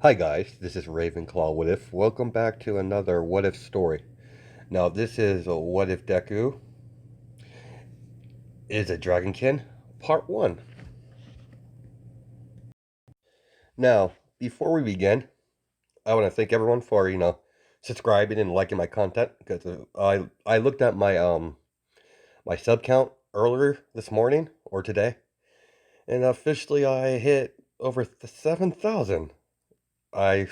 Hi guys, this is Ravenclaw What If. Welcome back to another What If story. Now this is a What If Deku is a Dragonkin, Part 1. Now, before we begin, I want to thank everyone for, subscribing and liking my content because I looked at my sub count earlier this morning or today, and officially I hit over 7,000. I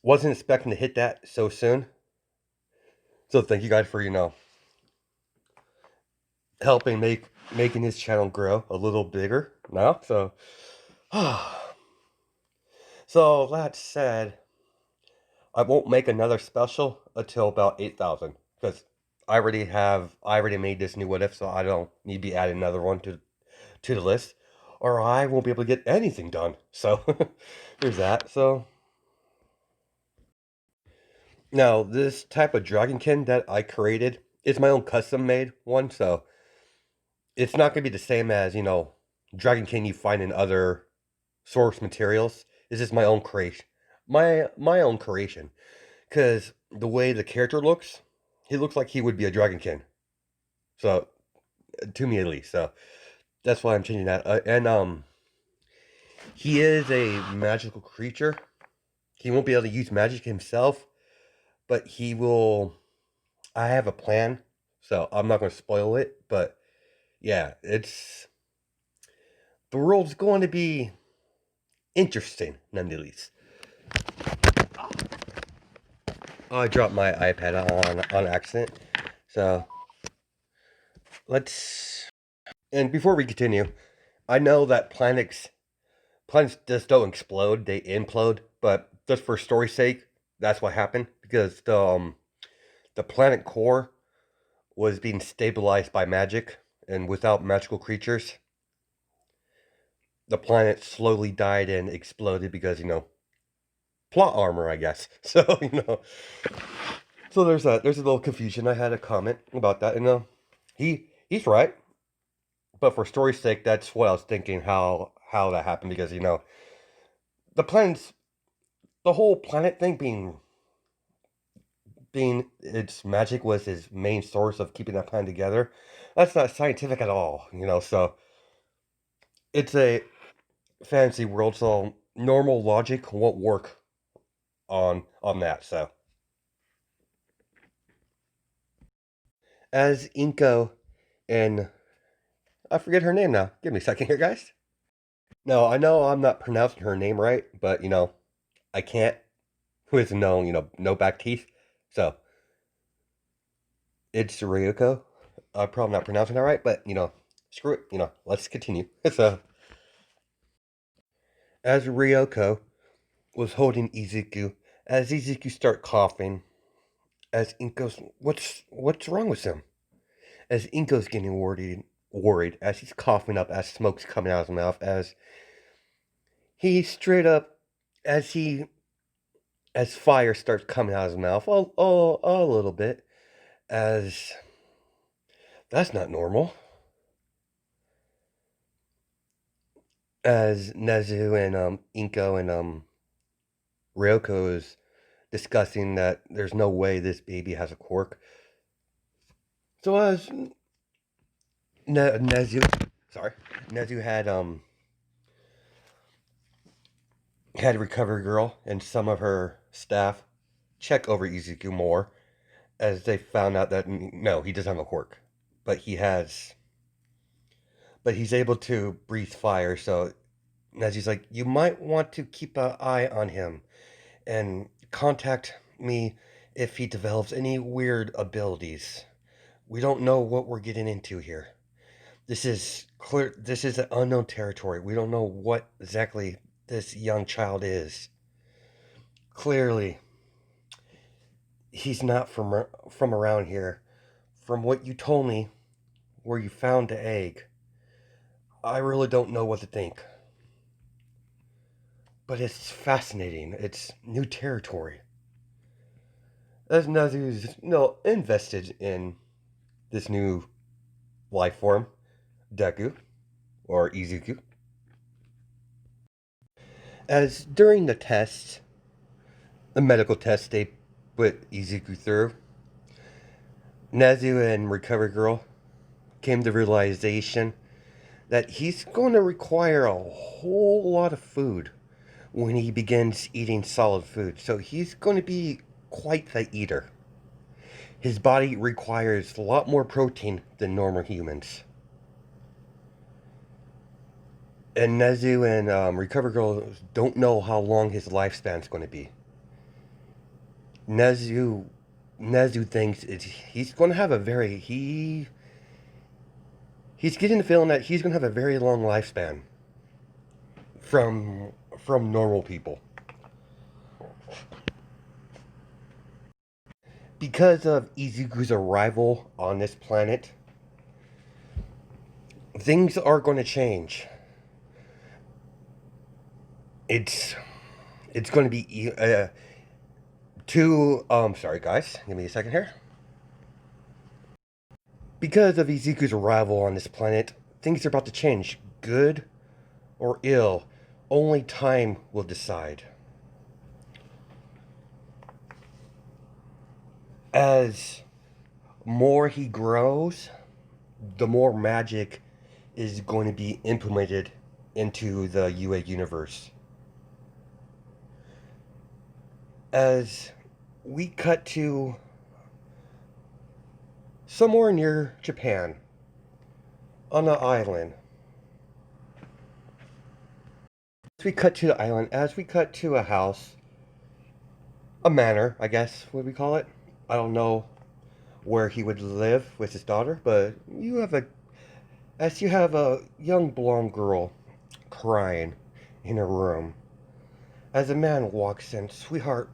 wasn't expecting to hit that so soon. So thank you guys for, helping making his channel grow a little bigger now. So that said, I won't make another special until about 8,000 because I already made this new what if, so I don't need to be adding another one to the list, or I won't be able to get anything done. So there's that. So now this type of dragonkin that I created is my own custom made one, so it's not gonna be the same as dragonkin you find in other source materials. This is my own creation. My own creation. Because the way the character looks, he looks like he would be a dragonkin. So, to me at least. So, that's why I'm changing that. And he is a magical creature. He won't be able to use magic himself, but he will. I have a plan, so I'm not going to spoil it. But yeah, the world's going to be interesting, nonetheless. Oh, I dropped my iPad on accident. So let's. And before we continue, I know that planets just don't explode; they implode. But just for story's sake, that's what happened because the planet core was being stabilized by magic, and without magical creatures, the planet slowly died and exploded because plot armor, I guess. So so there's a little confusion. I had a comment about that, and he's right. But for story's sake, that's what I was thinking how that happened because the planets, the whole planet thing being its magic was his main source of keeping that planet together. That's not scientific at all. So it's a fantasy world, so normal logic won't work on that. So as Inko and I forget her name now. Give me a second here, guys. No, I know I'm not pronouncing her name right, but I can't. Who is no, no back teeth. So it's Ryuko. I'm probably not pronouncing that right, but screw it. Let's continue. So as Ryoko was holding Izuku, as Izuku start coughing, as Inko's what's wrong with him? As Inko's getting worried as he's coughing up, as smoke's coming out of his mouth, as he straight up, as he as fire starts coming out of his mouth, a little bit, as that's not normal. As Nezu and Inko and Ryoko is discussing that there's no way this baby has a quirk. So as Nezu, sorry, Nezu had a recovery girl and some of her staff check over Izuku more as they found out that no, he doesn't have a quirk, but he's able to breathe fire. So Nezu's like, you might want to keep an eye on him and contact me if he develops any weird abilities. We don't know what we're getting into here. This is clear. This is an unknown territory. We don't know what exactly this young child is. Clearly, he's not from around here. From what you told me, where you found the egg, I really don't know what to think. But it's fascinating. It's new territory. As Nazu's invested in this new life form, Deku or Izuku. As during the medical test they put Izuku through, Nezu and Recovery Girl came to the realization that he's going to require a whole lot of food when he begins eating solid food. So he's going to be quite the eater. His body requires a lot more protein than normal humans. And Nezu and Recover Girl don't know how long his lifespan's going to be. Nezu Nezu thinks he's going to have a very he's getting the feeling that he's going to have a very long lifespan from normal people. Because of Izuku's arrival on this planet, things are going to change. It's going to be sorry guys, give me a second here. Because of Izuku's arrival on this planet, things are about to change, good or ill. Only time will decide. As more he grows, the more magic is going to be implemented into the UA universe. As we cut to somewhere near Japan, on an island. As we cut to the island, as we cut to a house, a manor, I guess, what we call it. I don't know where he would live with his daughter, but you have a young blonde girl crying in her room. As a man walks in, sweetheart,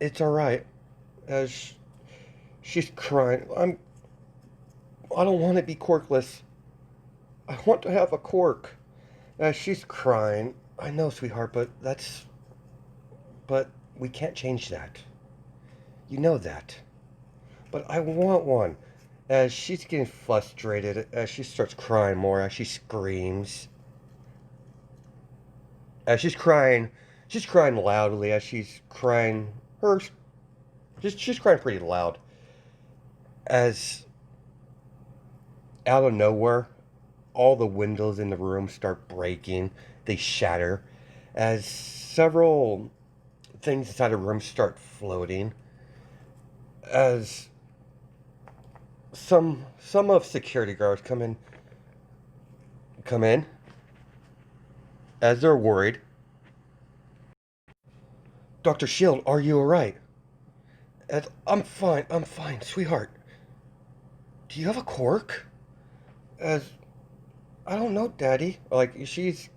it's alright. As she's crying, I don't want to be corkless. I want to have a cork. As she's crying, I know, sweetheart, but we can't change that. You know that. But I want one. As she's getting frustrated, as she starts crying more, as she screams. As she's crying loudly, as she's crying she's crying pretty loud. As out of nowhere, all the windows in the room start breaking. They shatter. As several things inside the room start floating. As some of security guards come in as they're worried. Dr. Shield, are you alright? As I'm fine, sweetheart. Do you have a cork? As I don't know, Daddy. Like she's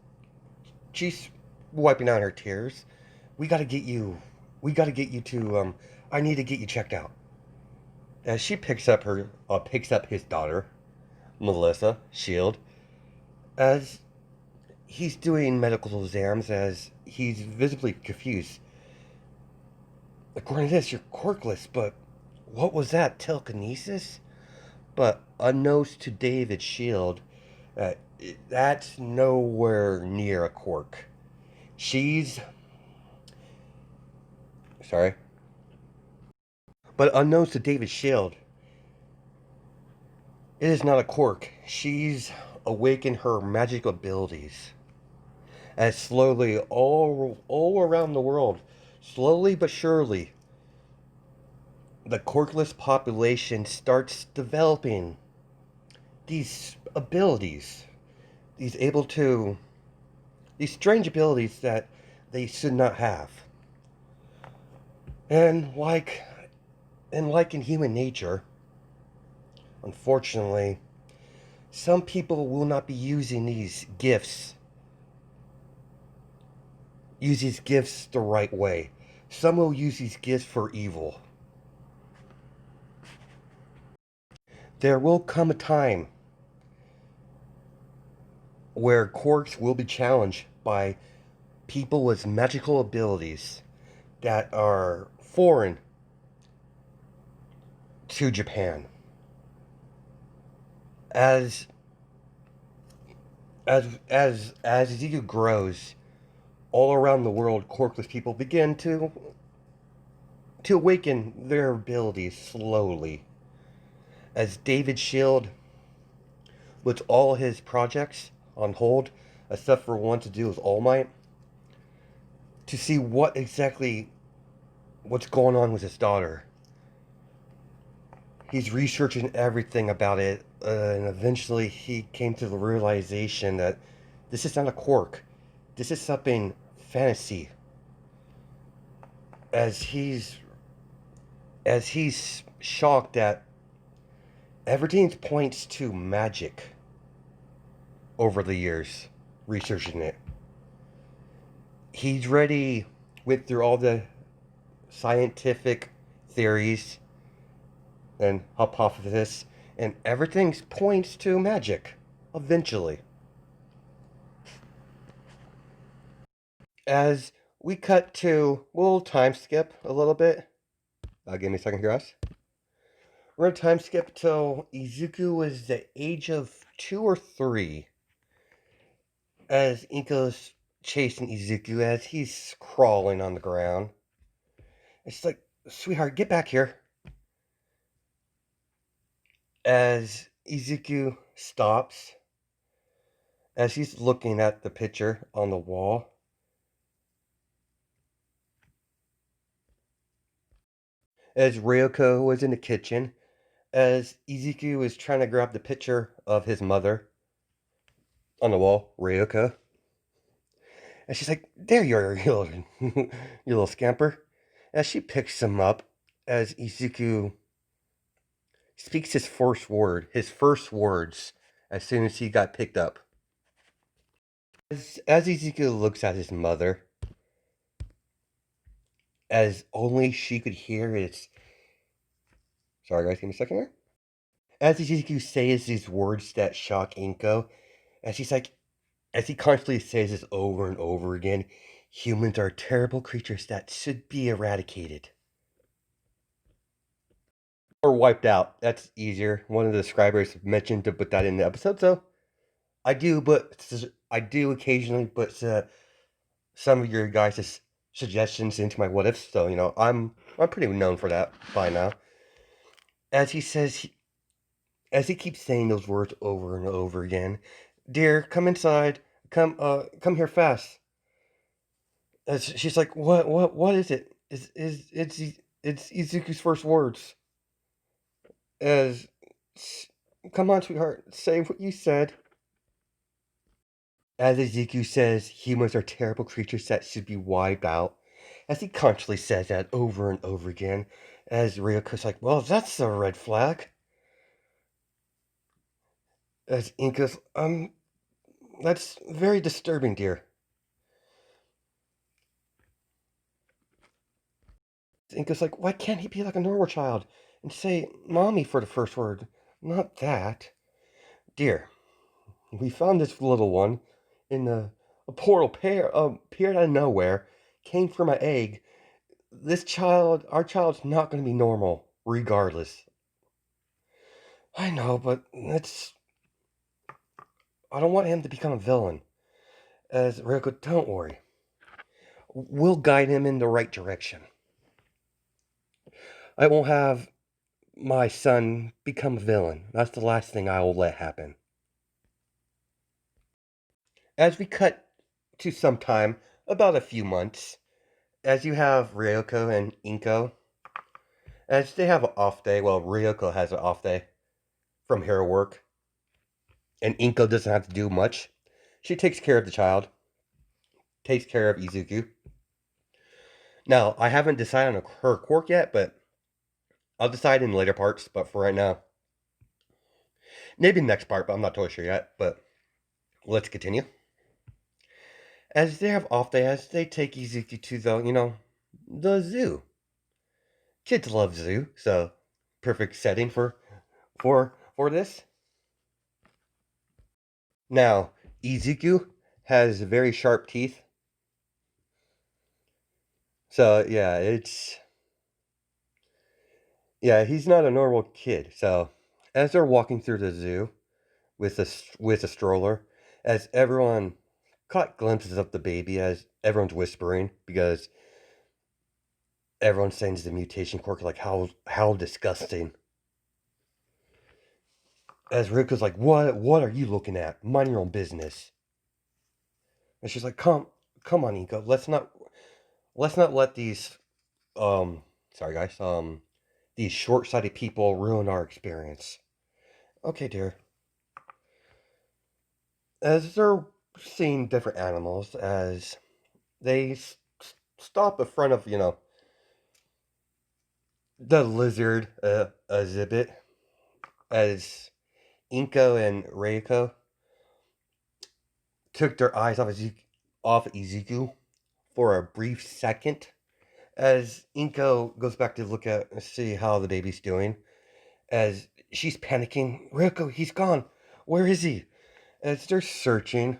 wiping out her tears. We gotta get you. We gotta get you to. I need to get you checked out. As she picks up his daughter, Melissa Shield, as he's doing medical exams, as he's visibly confused. According to this, you're corkless, but what was that? Telekinesis? But unknowns to David Shield, uh, that's nowhere near a cork. She's sorry, but unknowns to David Shield, it is not a cork. She's awakened her magic abilities. As slowly, all around the world, slowly but surely, the corkless population starts developing these abilities, these strange abilities that they should not have. And like in human nature, unfortunately, some people will not be using these gifts. Use these gifts the right way. Some will use these gifts for evil. There will come a time where quirks will be challenged by people with magical abilities that are foreign to Japan. As Ezekiel grows, all around the world, quirkless people begin to awaken their abilities slowly. As David Shield puts all his projects on hold, except for one to do with All Might, to see what's going on with his daughter. He's researching everything about it, and eventually he came to the realization that this is not a quirk. This is something fantasy. As he's shocked that everything points to magic over the years, researching it. He's ready, went through all the scientific theories and hypothesis, and everything points to magic, eventually. As we cut to, we'll time skip a little bit. Give me a second here, guys. We're gonna time skip till Izuku was the age of 2 or 3. As Inko's chasing Izuku as he's crawling on the ground. It's like, sweetheart, get back here. As Izuku stops, as he's looking at the picture on the wall, as Ryoko was in the kitchen, as Izuku was trying to grab the picture of his mother on the wall, Ryoko. And she's like, there you are, you little scamper. As she picks him up, as Izuku speaks his first words, as soon as he got picked up. As Ezekiel looks at his mother, as only she could hear it's. Sorry, guys, give me a second here. As Ezekiel says these words that shock Inko, as he's like, as he constantly says this over and over again, humans are terrible creatures that should be eradicated. Or wiped out. That's easier. One of the subscribers mentioned to put that in the episode, so I do occasionally put some of your guys' suggestions into my what ifs. So I'm pretty known for that by now. As he says, as he keeps saying those words over and over again, dear, come inside. Come here fast. As she's like, what is it? It's Izuku's first words. As, come on, sweetheart, say what you said. As Ezekiel says, humans are terrible creatures that should be wiped out. As he constantly says that over and over again. As Ryoko's like, well, that's a red flag. As Inka's, that's very disturbing, dear. Inka's like, why can't he be like a normal child and say mommy for the first word? Not that. Dear, we found this little one in a portal appeared out of nowhere, came from an egg. Our child's not going to be normal, regardless. I know, but I don't want him to become a villain. As Ryoko, don't worry. We'll guide him in the right direction. I won't have my son become a villain. That's the last thing I will let happen. As we cut to some time, about a few months, as you have Ryoko and Inko, as they have an off day, well, Ryoko has an off day from her work, and Inko doesn't have to do much. She takes care of the child, takes care of Izuku. Now, I haven't decided on her quirk yet, but I'll decide in later parts. But for right now, maybe next part, but I'm not totally sure yet. But let's continue. As they have off day, as they take Izuku to the zoo. Kids love zoo, so perfect setting for this. Now, Izuku has very sharp teeth. So he's not a normal kid. So as they're walking through the zoo with a stroller, as everyone caught glimpses of the baby as everyone's whispering because everyone's saying it's the mutation quirk, like how disgusting. As Ryuko's like, what are you looking at? Mind your own business. And she's like, come on, Iko, let's not let these sorry guys, these short-sighted people ruin our experience. Okay, dear. As they're seeing different animals, as they stop in front of, the lizard exhibit, as Inko and Reiko took their eyes off Izuku for a brief second, as Inko goes back to look at and see how the baby's doing, as she's panicking. Reiko, he's gone. Where is he? As they're searching,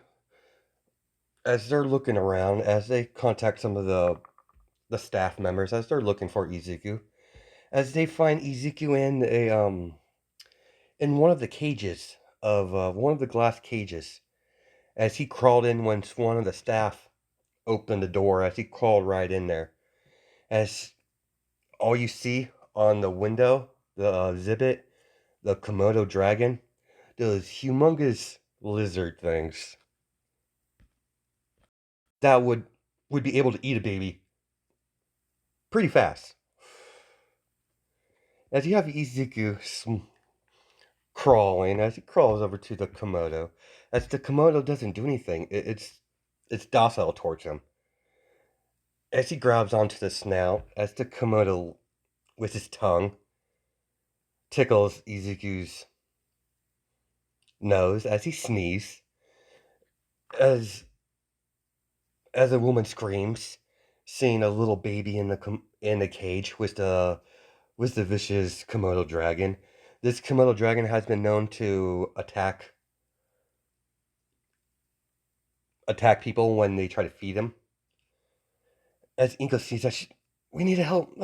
as they're looking around, as they contact some of the staff members, as they're looking for Izuku, as they find Izuku in one of the cages of one of the glass cages, as he crawled in when one of the staff opened the door, as he crawled right in there, as all you see on the window, the exhibit, the Komodo dragon, those humongous lizard things that would be able to eat a baby pretty fast. As you have Izuku crawling, as he crawls over to the Komodo, as the Komodo doesn't do anything, it's docile towards him. As he grabs onto the snout, as the Komodo with his tongue tickles Izuku's nose as he sneezes, as a woman screams, seeing a little baby in the cage with the vicious Komodo dragon. This Komodo dragon has been known to attack people when they try to feed him. As Inko sees that, we need to help.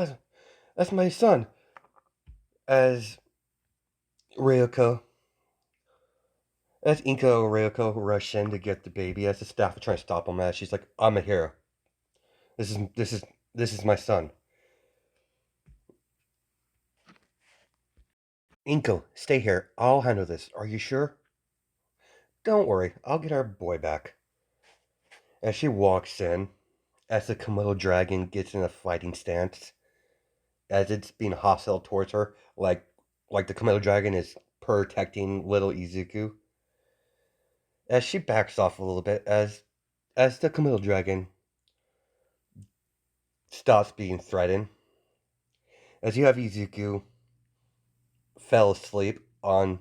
That's my son. As Ryoko, as Inko and Ryoko rush in to get the baby, as the staff are trying to stop him, as she's like, "I'm a hero. This is my son." Inko, stay here. I'll handle this. Are you sure? Don't worry. I'll get our boy back. As she walks in, as the Komodo dragon gets in a fighting stance, as it's being hostile towards her, like the Komodo dragon is protecting little Izuku. As she backs off a little bit, as the Komodo dragon stops being threatened, as you have Izuku fell asleep on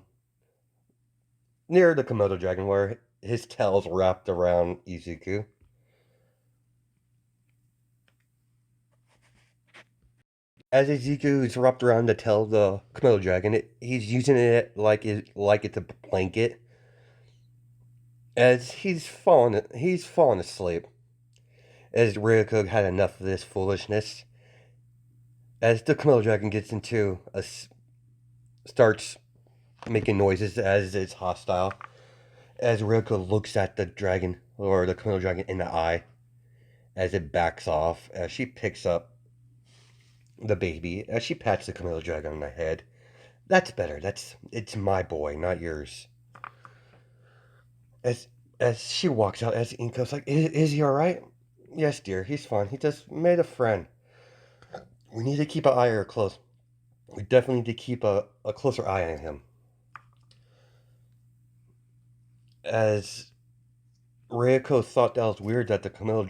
near the Komodo dragon, where his tail's wrapped around Izuku. As Izuku is wrapped around the tail of the Komodo dragon, he's using it like it's a blanket. As he's fallen asleep. As Ryoko had enough of this foolishness. As the Komodo dragon starts making noises as it's hostile. As Ryoko looks at the dragon or the Komodo dragon in the eye, as it backs off, as she picks up the baby, as she pats the Komodo dragon on the head. That's better. It's my boy, not yours. As she walks out, as Inko's like, is he alright? Yes, dear, he's fine. He just made a friend. We need to keep an eye close. We definitely need to keep a closer eye on him. As Ryoko thought that was weird that that Komodo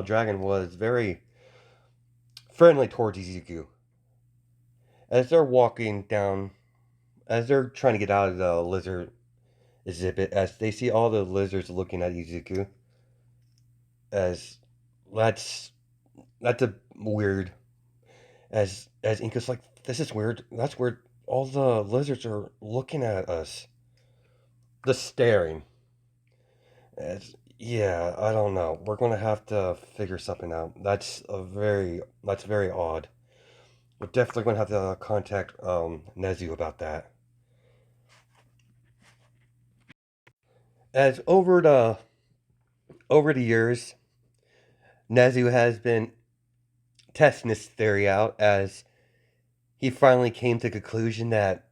dragon was very friendly towards Izuku. As they're walking down, as they're trying to get out of the lizard exhibit, as they see all the lizards looking at Izuku, as that's a weird. As Inka's like, this is weird. That's weird. All the lizards are looking at us. The staring. Yeah, I don't know. We're gonna have to figure something out. That's very odd. We're definitely gonna have to contact Nezu about that. As over the years, Nezu has been testing this theory out as he finally came to the conclusion that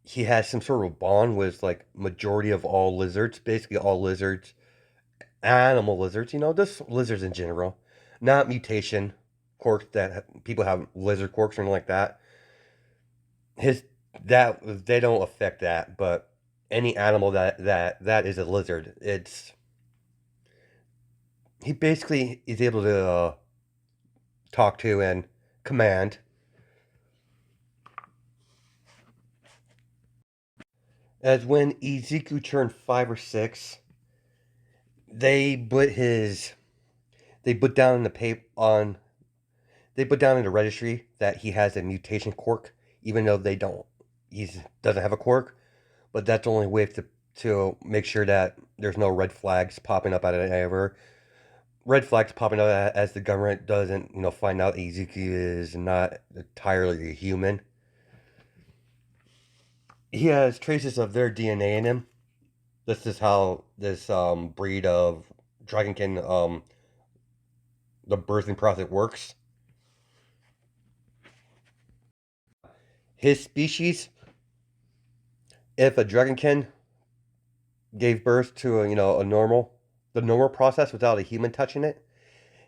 he has some sort of bond with like majority of all lizards, basically all lizards, animal lizards, just lizards in general, not mutation quirks that people have lizard quirks or anything like that. His that they don't affect that, but any animal that is a lizard, it's he basically is able to talk to and command. As when Izuku turned 5 or 6, they put his they put down in the paper on they put down in the registry that he has a mutation quirk, even though they don't he doesn't have a quirk. But that's the only way to make sure that there's no red flags popping up out of ever. Red flags popping up as the government doesn't find out Izuku is not entirely human. He has traces of their DNA in him. This is how this breed of dragonkin the birthing process works. His species, if a dragonkin gave birth to the normal process without a human touching it,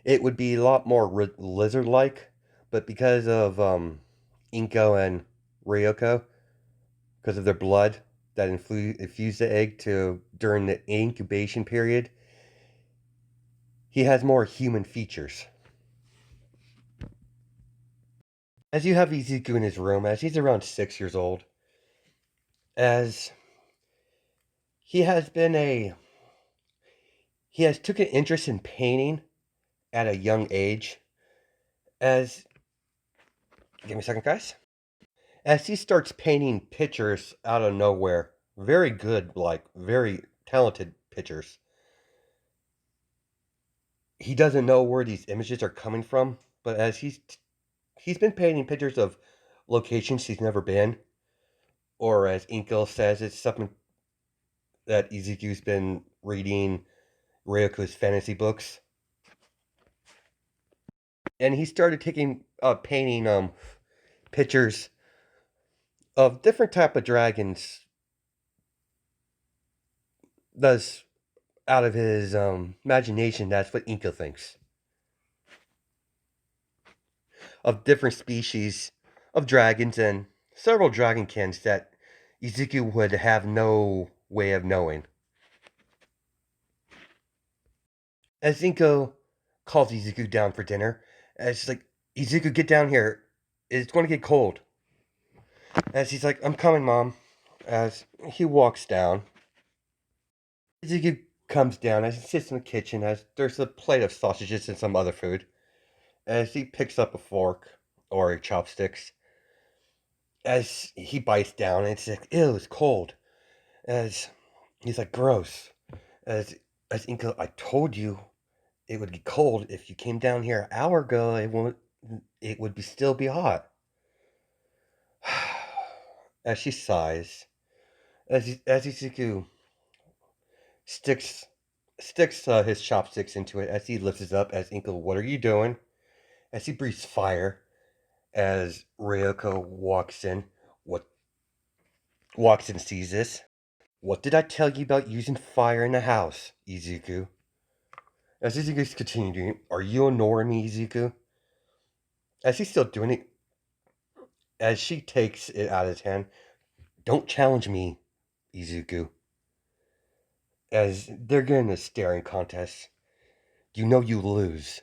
it would be a lot more lizard-like. But because of Inko and Ryoko, because of their blood that infused the egg to during the incubation period, he has more human features. As you have Izuku in his room, as he's around 6 years old, as he has been a he has took an interest in painting at a young age. As give me a second, guys. As he starts painting pictures out of nowhere, very good, like very talented pictures. He doesn't know where these images are coming from, but as he's been painting pictures of locations he's never been, or as Inko says, it's something that Izuku's been reading Ryoko's fantasy books, and he started taking painting pictures of different type of dragons. Thus, out of his imagination, that's what Inko thinks of different species of dragons and several dragonkins that Izuku would have no way of knowing. As Inko calls Izuku down for dinner, as she's like, Izuku, get down here. It's going to get cold. As he's like, I'm coming, Mom. As he walks down, Izuku comes down as he sits in the kitchen as there's a plate of sausages and some other food. As he picks up a fork or chopsticks, as he bites down, and it's like, ew, it's cold. As he's like, gross. As as Inko, I told you it would get cold if you came down here an hour ago. It would be still be hot. As she sighs, as Izuku sticks his chopsticks into it, as he lifts it up, as Inko, what are you doing? As he breathes fire, as Ryoko what walks in, sees this. What did I tell you about using fire in the house, Izuku? As Izuku's continuing, are you ignoring me, Izuku? As he's still doing it, as she takes it out of his hand, don't challenge me, Izuku. As they're getting a staring contest, you know you lose.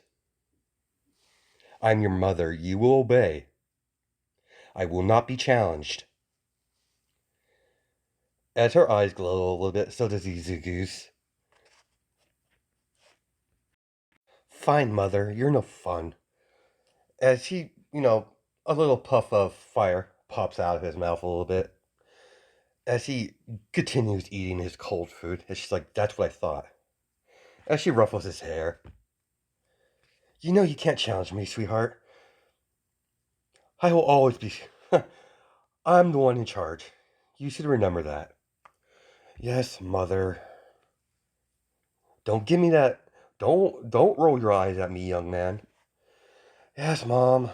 I'm your mother. You will obey. I will not be challenged. As her eyes glow a little bit, so does Izuku's. Fine, mother. You're no fun. As a little puff of fire pops out of his mouth a little bit. As he continues eating his cold food, and she's like, that's what I thought. As she ruffles his hair. You know you can't challenge me, sweetheart. I will always be. I'm the one in charge. You should remember that. Yes, mother. Don't give me that. Don't roll your eyes at me, young man. Yes, Mom.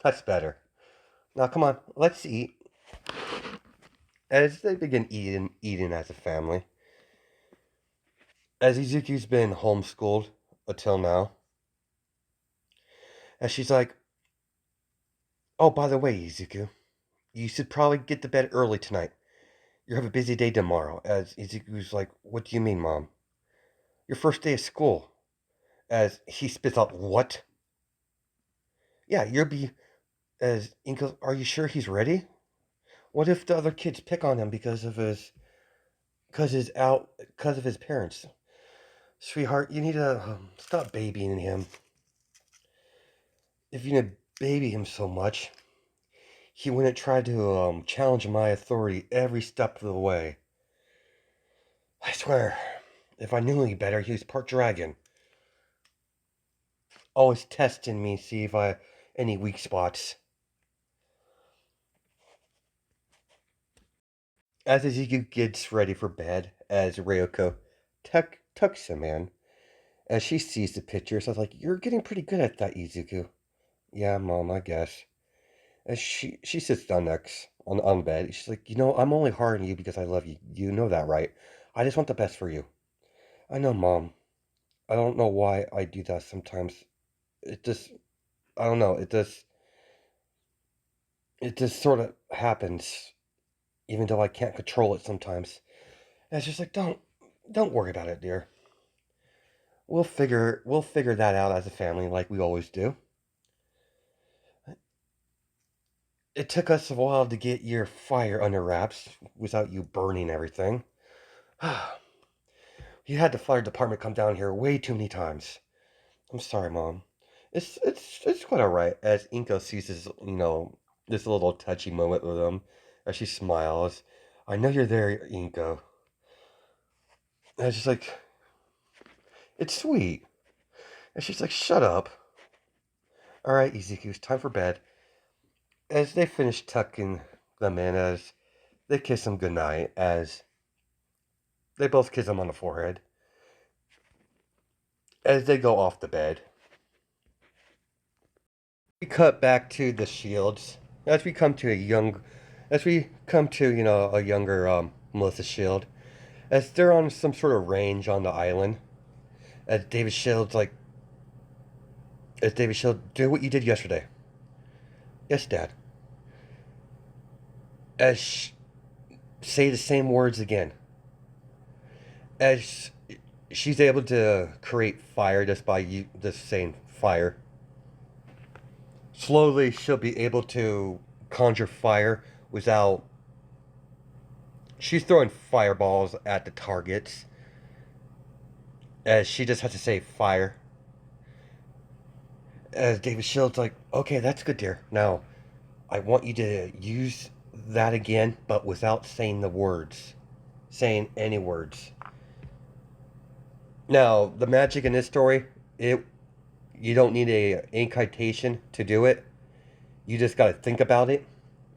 That's better. Now come on, let's eat. As they begin eating as a family, as Izuku's been homeschooled until now, and she's like, "Oh, by the way, Izuku, you should probably get to bed early tonight. You have a busy day tomorrow." As Izuku's like, "What do you mean, Mom? Your first day of school?" As he spits out, "What?" "Yeah, you'll be." As Inko, "Are you sure he's ready? What if the other kids pick on him because of his parents?" "Sweetheart, you need to stop babying him. If you didn't baby him so much, he wouldn't try to challenge my authority every step of the way. I swear, if I knew any better, he was part dragon. Always testing me, see if I any weak spots." As Ezekiel gets ready for bed, as Ryoko tucks him in, as she sees the pictures, I was like, "You're getting pretty good at that, Izuku." "Yeah, Mom, I guess." As she sits down next on the bed, she's like, "I'm only hard on you because I love you. You know that, right? I just want the best for you." "I know, Mom. I don't know why I do that sometimes. It just, I don't know. It just sort of happens, even though I can't control it sometimes." And it's just like, don't worry about it, dear. We'll figure that out as a family, like we always do. It took us a while to get your fire under wraps without you burning everything. You had the fire department come down here way too many times. I'm sorry, Mom. It's quite alright. As Inko sees this little touchy moment with him, as she smiles. "I know you're there, Inko." And it's just like, it's sweet. And she's like, "Shut up." "Alright, Ezekiel, it's time for bed." As they finish tucking them in, as they kiss him goodnight, as they both kiss him on the forehead, as they go off the bed. We cut back to the shields as we come to a younger Melissa Shield, as they're on some sort of range on the island. As David Shields like, as David Shield, "Do what you did yesterday." "Yes, Dad." As say the same words again. As she's able to create fire just by just saying fire. Slowly, she'll be able to conjure fire without. She's throwing fireballs at the targets, as she just has to say fire. As David Shield's like, "Okay, that's good, dear. Now, I want you to use that again, but without saying the words. Saying any words." Now, the magic in this story, it you don't need a incantation to do it. You just got to think about it.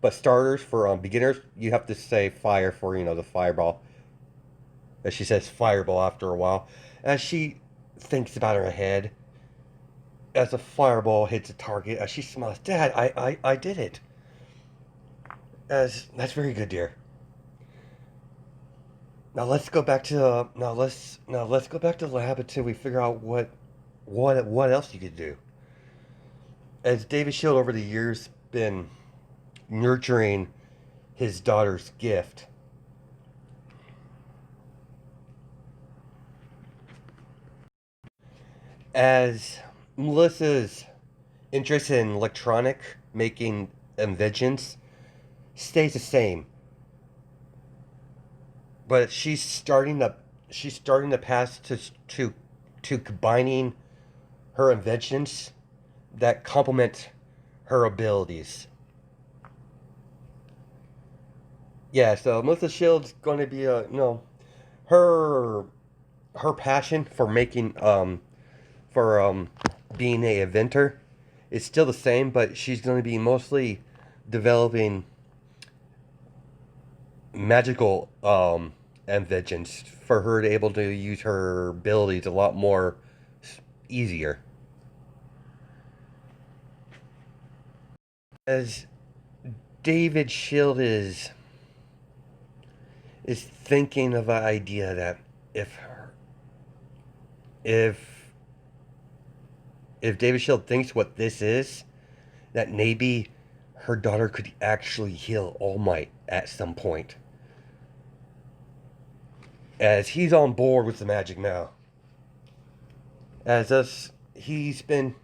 But starters for beginners, you have to say fire for the fireball. As she says fireball after a while, as she thinks about it in her head, as a fireball hits a target, as she smiles, "Dad, I did it." As that's very good, dear. Now let's go back to now let's go back to the lab until we figure out what else you could do. As David Shield over the years been nurturing his daughter's gift, as Melissa's interest in electronic making inventions stays the same, but she's starting to pass to combining her inventions that complement her abilities. Yeah, so Melissa Shield's going to be her her passion for being a inventor is still the same, but she's going to be mostly developing magical and vengeance for her to able to use her abilities a lot more easier. As David Shield is thinking of an idea that if if if David Shield thinks what this is, that maybe her daughter could actually heal All Might at some point. As he's on board with the magic now. As us, he's been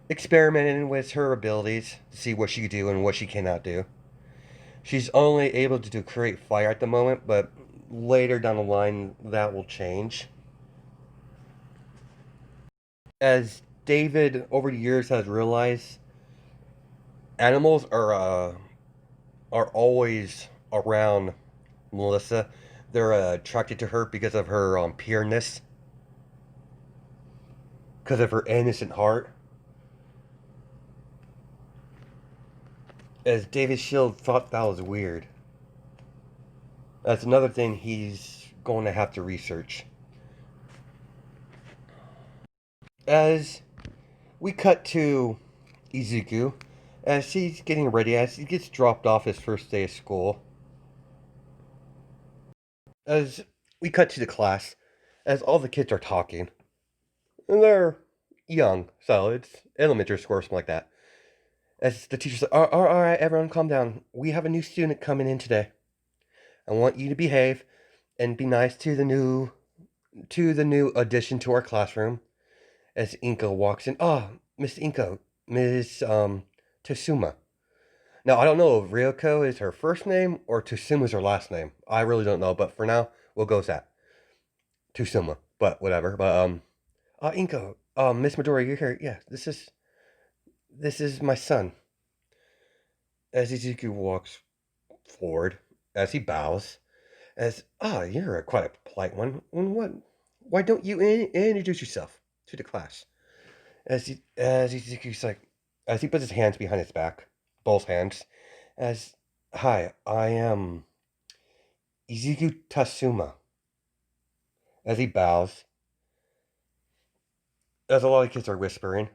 experimenting with her abilities to see what she can do and what she cannot do. She's only able to create fire at the moment, but later down the line that will change. As David over the years has realized, animals are always around Melissa. They're attracted to her because of her pureness, because of her innocent heart. As David Shield thought that was weird. That's another thing he's going to have to research. As we cut to Izuku, as he's getting ready, as he gets dropped off his first day of school. As we cut to the class, as all the kids are talking, and they're young, so it's elementary school or something like that. As the teacher's like, all right, everyone, calm down. We have a new student coming in today. I want you to behave and be nice to the new addition to our classroom. As Inko walks in, Miss Inko, Miss Tsuma. Now I don't know if Ryoko is her first name or Tsuma is her last name. I really don't know, but for now we'll go with that. Tsuma, but whatever. But Inko, Miss Midori, you're here. Yeah, this is my son. As Izuku walks forward, as he bows, as you're quite a polite one. What? Why don't you introduce yourself to the class? As Izuku's like, as he puts his hands behind his back, both hands, as hi, I am Izuku Tasuma. As he bows, as a lot of kids are whispering,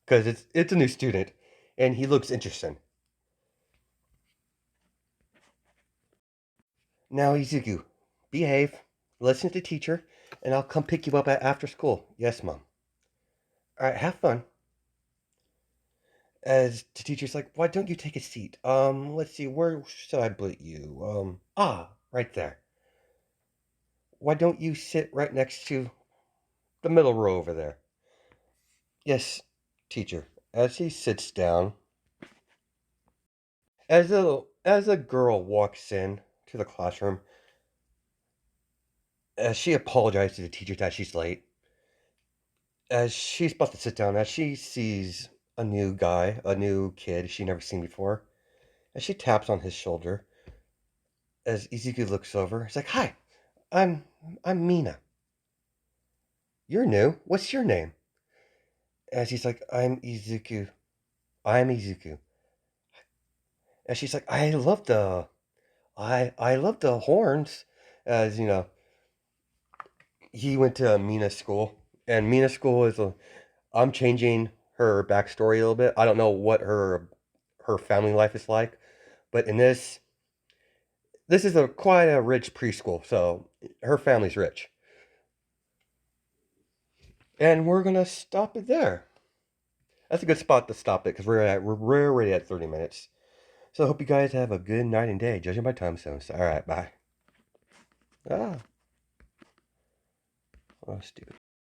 because it's a new student, and he looks interesting. Now Izuku, behave, listen to the teacher, and I'll come pick you up after school. Yes, mom. All right, have fun. As the teacher's like, why don't you take a seat? Let's see, where should I put you? Right there. Why don't you sit right next to the middle row over there? Yes, teacher. As he sits down, as a girl walks in to the classroom, as she apologizes to the teacher that she's late, as she's about to sit down, as she sees a new guy, a new kid she never seen before, as she taps on his shoulder, as Izuku looks over, he's like, "Hi, I'm I'm Mina. You're new. What's your name?" As he's like, "I'm Izuku. I'm Izuku." And she's like, I love the horns." As you know, he went to Mina school, and Mina school is a. I'm changing her backstory a little bit. I don't know what her family life is like, but in this is a quite a rich preschool, so her family's rich. And we're gonna stop it there. That's a good spot to stop it because we're already at 30 minutes. So I hope you guys have a good night and day, judging by time zones. All right, bye. Ah, oh, stupid.